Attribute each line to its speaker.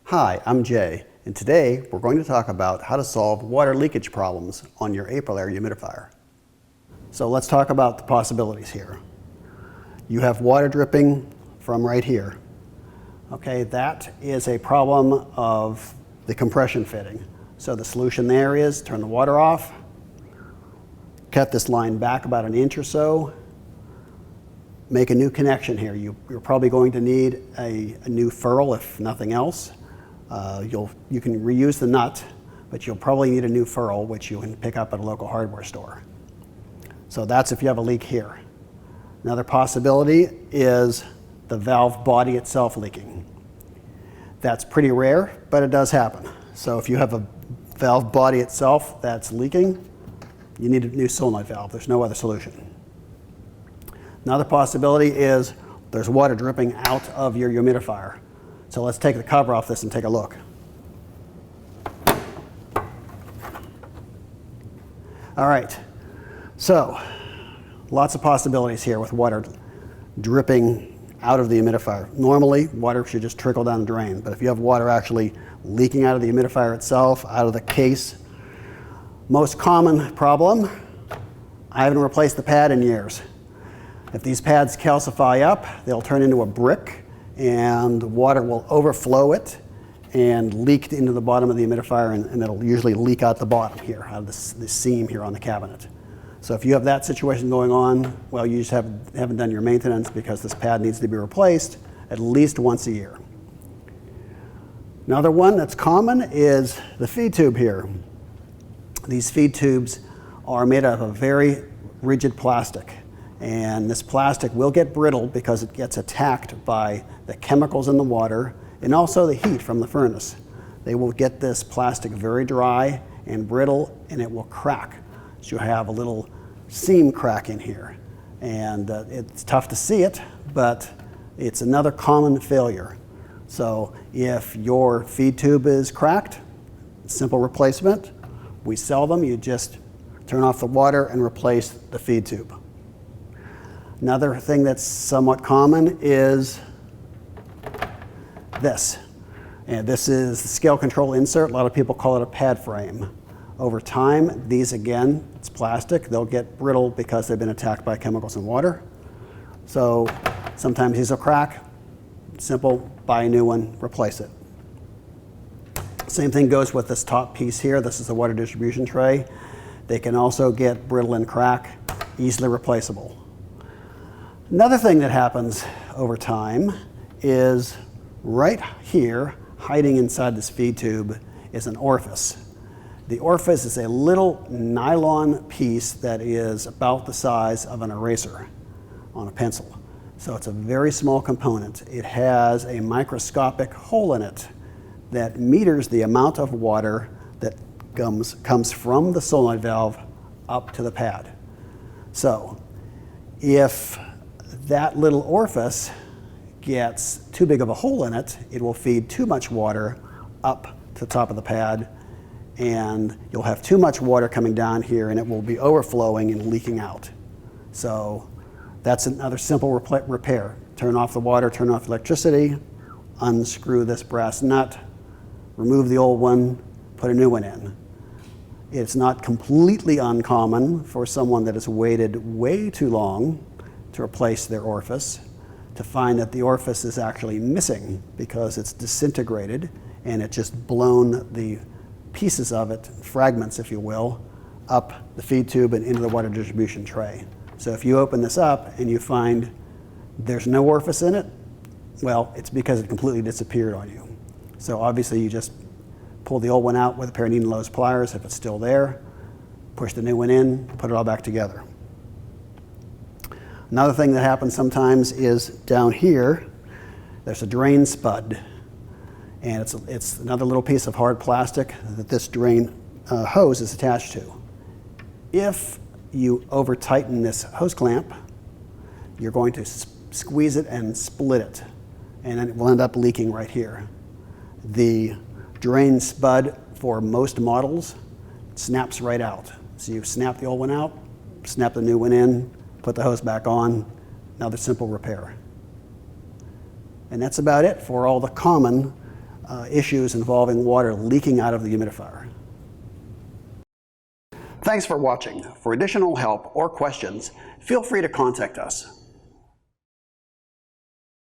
Speaker 1: Hi, I'm Jay, and today we're going to talk about how to solve water leakage problems on your AprilAire humidifier. So let's talk about the possibilities here. You have water dripping from right here. Okay, that is a problem of the compression fitting. So the solution there is turn the water off, cut this line back about an inch or so, make a new connection here. You're probably going to need a new ferrule if nothing else. You can reuse the nut, but you'll probably need a new ferrule, which you can pick up at a local hardware store. So that's if you have a leak here. Another possibility is the valve body itself leaking. That's pretty rare, but it does happen. So if you have a valve body itself that's leaking, you need a new solenoid valve. There's no other solution. Another possibility is there's water dripping out of your humidifier. So let's take the cover off this and take a look. All right, so lots of possibilities here with water dripping out of the humidifier. Normally, water should just trickle down the drain, but if you have water actually leaking out of the humidifier itself, out of the case, most common problem, I haven't replaced the pad in years. If these pads calcify up, they'll turn into a brick, and water will overflow it and leak into the bottom of the humidifier, and it'll usually leak out the bottom here, out of this seam here on the cabinet. So if you have that situation going on, well, you just haven't done your maintenance, because this pad needs to be replaced at least once a year. Another one that's common is the feed tube here. These feed tubes are made out of a very rigid plastic. And this plastic will get brittle because it gets attacked by the chemicals in the water and also the heat from the furnace. They will get this plastic very dry and brittle, and it will crack. So you have a little seam crack in here. And it's tough to see it, but it's another common failure. So if your feed tube is cracked, simple replacement. We sell them. You just turn off the water and replace the feed tube. Another thing that's somewhat common is this. And this is the scale control insert. A lot of people call it a pad frame. Over time, these again, it's plastic. They'll get brittle because they've been attacked by chemicals in water. So sometimes these will crack. Simple, buy a new one, replace it. Same thing goes with this top piece here. This is the water distribution tray. They can also get brittle and crack, easily replaceable. Another thing that happens over time is right here, hiding inside this feed tube, is an orifice. The orifice is a little nylon piece that is about the size of an eraser on a pencil. So it's a very small component. It has a microscopic hole in it that meters the amount of water that comes from the solenoid valve up to the pad. So if that little orifice gets too big of a hole in it, it will feed too much water up to the top of the pad, and you'll have too much water coming down here, and it will be overflowing and leaking out. So that's another simple repair. Turn off the water, turn off electricity, unscrew this brass nut, remove the old one, put a new one in. It's not completely uncommon for someone that has waited way too long to replace their orifice to find that the orifice is actually missing because it's disintegrated and it's just blown the pieces of it, fragments if you will, up the feed tube and into the water distribution tray. So if you open this up and you find there's no orifice in it, well, it's because it completely disappeared on you. So obviously you just pull the old one out with a pair of needle nose pliers if it's still there, push the new one in, put it all back together. Another thing that happens sometimes is down here, there's a drain spud. And it's another little piece of hard plastic that this drain hose is attached to. If you over tighten this hose clamp, you're going to squeeze it and split it, and then it will end up leaking right here. The drain spud for most models snaps right out. So you snap the old one out, snap the new one in, put the hose back on, another simple repair. And that's about it for all the common issues involving water leaking out of the humidifier. Thanks for watching. For additional help or questions, feel free to contact us.